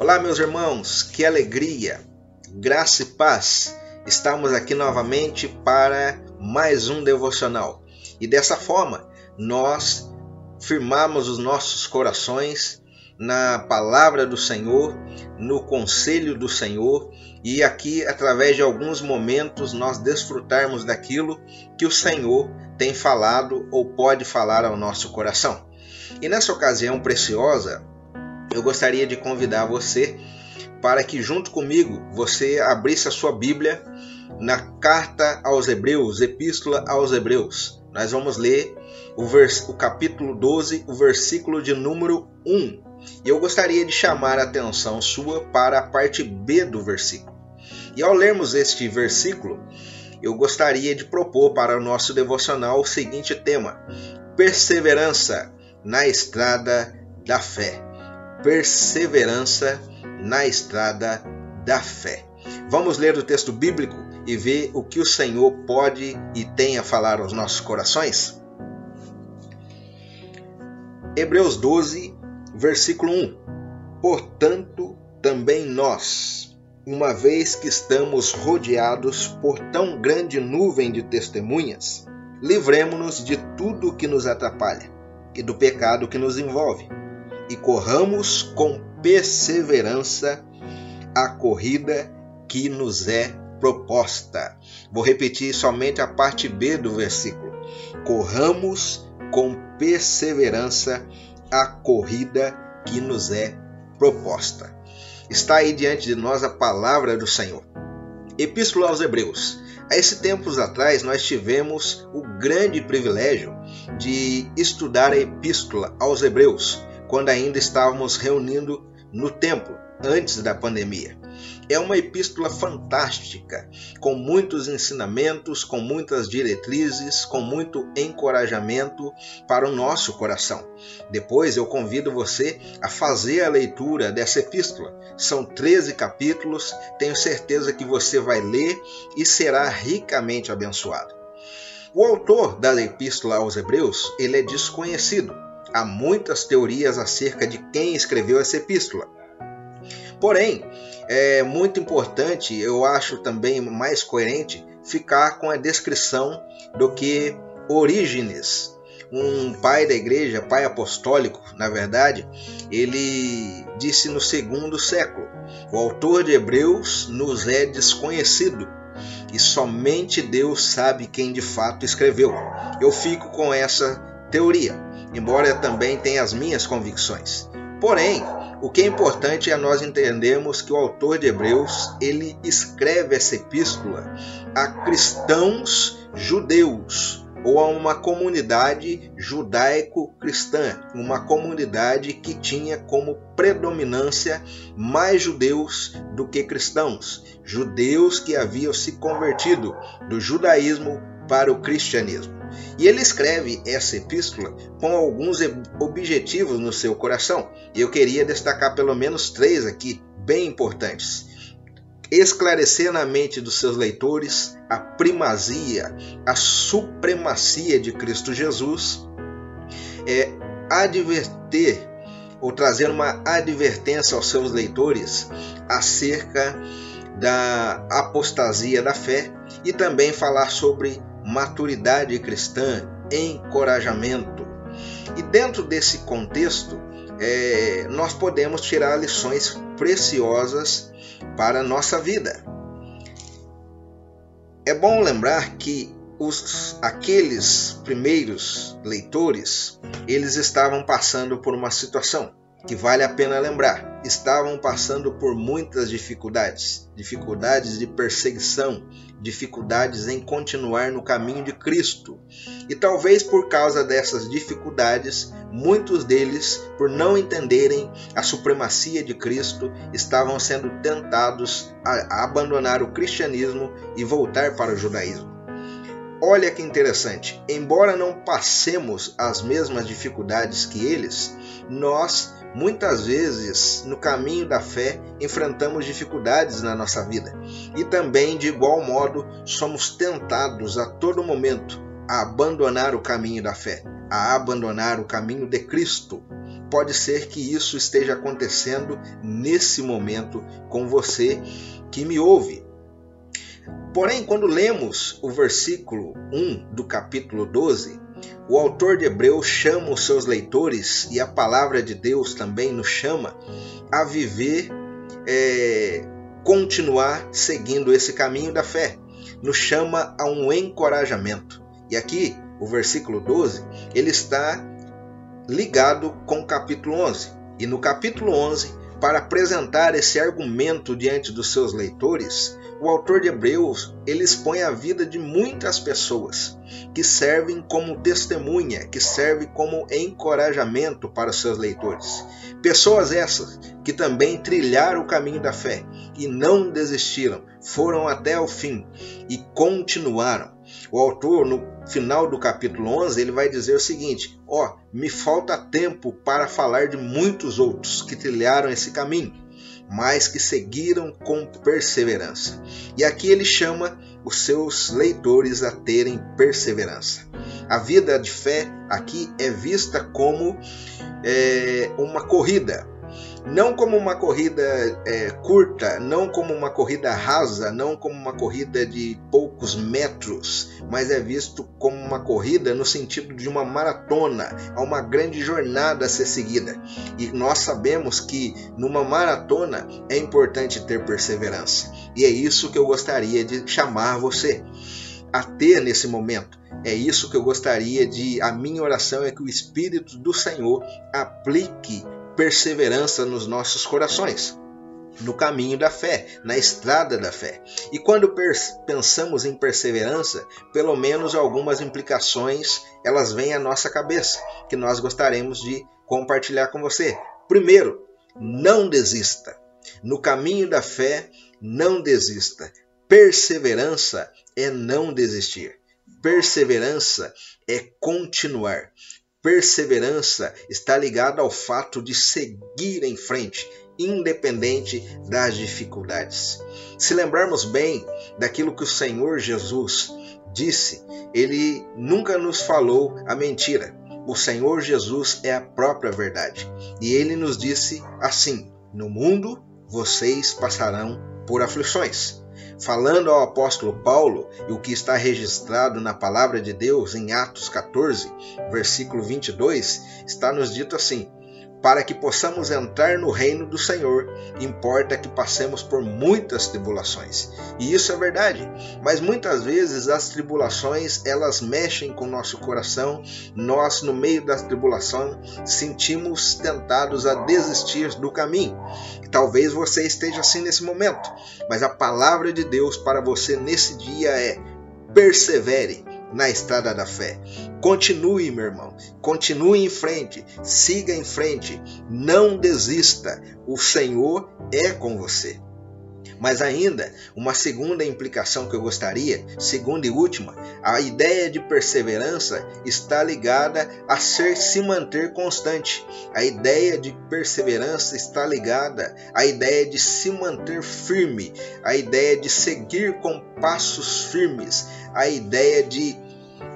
Olá, meus irmãos, que alegria, graça e paz. Estamos aqui novamente para mais um devocional. E dessa forma, nós firmamos os nossos corações na palavra do Senhor, no conselho do Senhor, e aqui, através de alguns momentos, nós desfrutarmos daquilo que o Senhor tem falado ou pode falar ao nosso coração. E nessa ocasião preciosa, eu gostaria de convidar você para que junto comigo você abrisse a sua Bíblia na carta aos Hebreus, Epístola aos Hebreus. Nós vamos ler o capítulo 12, o versículo de número 1. E eu gostaria de chamar a atenção sua para a parte B do versículo. E ao lermos este versículo, eu gostaria de propor para o nosso devocional o seguinte tema: perseverança na estrada da fé. Perseverança na estrada da fé. Vamos ler o texto bíblico e ver o que o Senhor pode e tem a falar aos nossos corações? Hebreus 12, versículo 1. Portanto, também nós, uma vez que estamos rodeados por tão grande nuvem de testemunhas, livremo-nos de tudo que nos atrapalha e do pecado que nos envolve, e corramos com perseverança a corrida que nos é proposta. Vou repetir somente a parte B do versículo. Corramos com perseverança a corrida que nos é proposta. Está aí diante de nós a palavra do Senhor. Epístola aos Hebreus. Há esses tempos atrás nós tivemos o grande privilégio de estudar a Epístola aos Hebreus, quando ainda estávamos reunindo no templo, antes da pandemia. É uma epístola fantástica, com muitos ensinamentos, com muitas diretrizes, com muito encorajamento para o nosso coração. Depois eu convido você a fazer a leitura dessa epístola. São 13 capítulos, tenho certeza que você vai ler e será ricamente abençoado. O autor da epístola aos Hebreus, ele é desconhecido. Há muitas teorias acerca de quem escreveu essa epístola. Porém, é muito importante, eu acho também mais coerente, ficar com a descrição do que Orígenes, um pai da igreja, pai apostólico, na verdade, ele disse no 2º século: o autor de Hebreus nos é desconhecido e somente Deus sabe quem de fato escreveu. Eu fico com essa teoria, embora eu também tenha as minhas convicções. Porém, o que é importante é nós entendermos que o autor de Hebreus, ele escreve essa epístola a cristãos judeus, ou a uma comunidade judaico-cristã, uma comunidade que tinha como predominância mais judeus do que cristãos, judeus que haviam se convertido do judaísmo para o cristianismo. E ele escreve essa epístola com alguns objetivos no seu coração. E eu queria destacar pelo menos 3 aqui, bem importantes. Esclarecer na mente dos seus leitores a primazia, a supremacia de Cristo Jesus. Adverter ou trazer uma advertência aos seus leitores acerca da apostasia da fé. E também falar sobre maturidade cristã, encorajamento. E dentro desse contexto, nós podemos tirar lições preciosas para a nossa vida. É bom lembrar que aqueles primeiros leitores, eles estavam passando por uma situação que vale a pena lembrar. Estavam passando por muitas dificuldades de perseguição, dificuldades em continuar no caminho de Cristo. E talvez por causa dessas dificuldades, muitos deles, por não entenderem a supremacia de Cristo, estavam sendo tentados a abandonar o cristianismo e voltar para o judaísmo. Olha que interessante, embora não passemos as mesmas dificuldades que eles, nós muitas vezes no caminho da fé enfrentamos dificuldades na nossa vida e também de igual modo somos tentados a todo momento a abandonar o caminho da fé, a abandonar o caminho de Cristo. pode ser que isso esteja acontecendo nesse momento com você que me ouve. Porém, quando lemos o versículo 1 do capítulo 12, o autor de Hebreus chama os seus leitores, e a palavra de Deus também nos chama a viver, continuar seguindo esse caminho da fé. Nos chama a um encorajamento. E aqui, o versículo 12, ele está ligado com o capítulo 11. E no capítulo 11, para apresentar esse argumento diante dos seus leitores, o autor de Hebreus, ele expõe a vida de muitas pessoas que servem como testemunha, que servem como encorajamento para os seus leitores. Pessoas essas que também trilharam o caminho da fé e não desistiram, foram até o fim e continuaram. O autor, no final do capítulo 11, ele vai dizer o seguinte: me falta tempo para falar de muitos outros que trilharam esse caminho, mas que seguiram com perseverança. E aqui ele chama os seus leitores a terem perseverança. A vida de fé aqui é vista como uma corrida. Não como uma corrida curta, não como uma corrida rasa, não como uma corrida de poucos metros, mas é visto como uma corrida no sentido de uma maratona, uma grande jornada a ser seguida. E nós sabemos que numa maratona é importante ter perseverança. E é isso que eu gostaria de chamar você a ter nesse momento. É isso que eu gostaria a minha oração é que o Espírito do Senhor aplique perseverança nos nossos corações, no caminho da fé, na estrada da fé. E quando pensamos em perseverança, pelo menos algumas implicações elas vêm à nossa cabeça, que nós gostaríamos de compartilhar com você. Primeiro, não desista. No caminho da fé, não desista. Perseverança é não desistir. Perseverança é continuar. Perseverança está ligada ao fato de seguir em frente, independente das dificuldades. Se lembrarmos bem daquilo que o Senhor Jesus disse, ele nunca nos falou a mentira. O Senhor Jesus é a própria verdade. E ele nos disse assim: no mundo vocês passarão por aflições. Falando ao apóstolo Paulo, e o que está registrado na palavra de Deus em Atos 14, versículo 22, está nos dito assim: para que possamos entrar no reino do Senhor, importa que passemos por muitas tribulações. E isso é verdade, mas muitas vezes as tribulações, elas mexem com o nosso coração. Nós, no meio da tribulação, sentimos tentados a desistir do caminho. Talvez você esteja assim nesse momento, mas a palavra de Deus para você nesse dia é: persevere na estrada da fé. Continue, meu irmão. Continue em frente. Siga em frente. Não desista. O Senhor é com você. Mas ainda, uma segunda implicação que eu gostaria, segunda e última, a ideia de perseverança está ligada a se manter constante. A ideia de perseverança está ligada à ideia de se manter firme, a ideia de seguir com passos firmes, a ideia de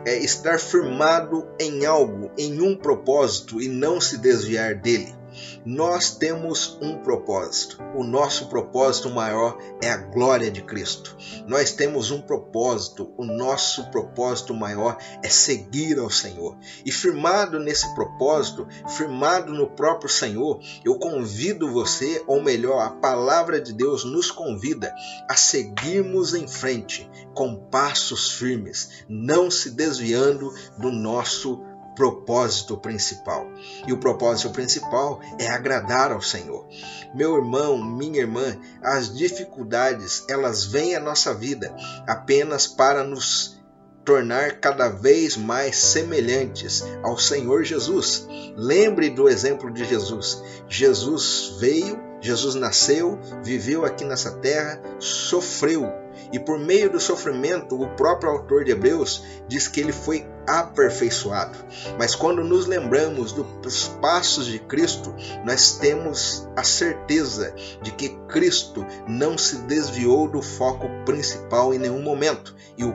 estar firmado em algo, em um propósito e não se desviar dele. Nós temos um propósito. O nosso propósito maior é a glória de Cristo. Nós temos um propósito. O nosso propósito maior é seguir ao Senhor. E firmado nesse propósito, firmado no próprio Senhor, eu convido você, ou melhor, a palavra de Deus nos convida a seguirmos em frente com passos firmes, não se desviando do nosso propósito principal. E o propósito principal é agradar ao Senhor. Meu irmão, minha irmã, as dificuldades, elas vêm à nossa vida apenas para nos tornar cada vez mais semelhantes ao Senhor Jesus. Lembre do exemplo de Jesus. Jesus veio, Jesus nasceu, viveu aqui nessa terra, sofreu. E por meio do sofrimento, o próprio autor de Hebreus diz que ele foi aperfeiçoado. Mas quando nos lembramos dos passos de Cristo, nós temos a certeza de que Cristo não se desviou do foco principal em nenhum momento. E o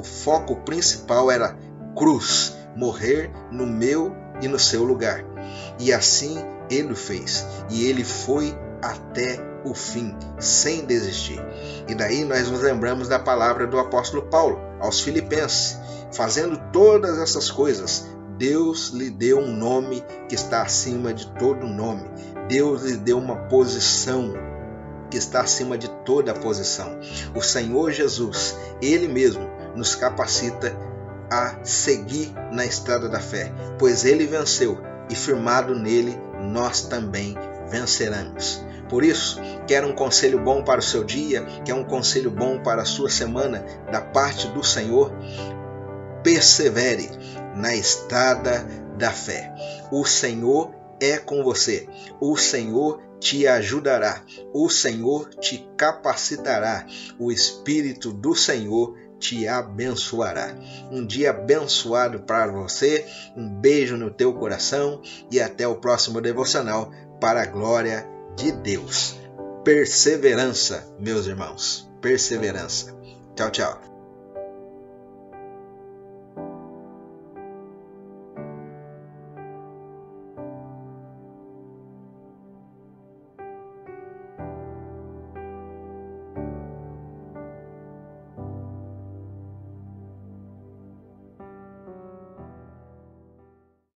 foco principal era cruz, morrer no meu e no seu lugar. E assim ele o fez, e ele foi até o fim, sem desistir. E daí nós nos lembramos da palavra do apóstolo Paulo aos Filipenses: fazendo todas essas coisas, Deus lhe deu um nome que está acima de todo nome. Deus lhe deu uma posição que está acima de toda posição. O Senhor Jesus, Ele mesmo, nos capacita a seguir na estrada da fé, pois Ele venceu e firmado nele, nós também venceremos. Por isso, quer um conselho bom para o seu dia, quer um conselho bom para a sua semana da parte do Senhor? Persevere na estrada da fé. O Senhor é com você. O Senhor te ajudará. O Senhor te capacitará. O Espírito do Senhor te abençoará. Um dia abençoado para você. Um beijo no teu coração e até o próximo devocional para a glória de Deus. Perseverança, meus irmãos. Perseverança. Tchau, tchau.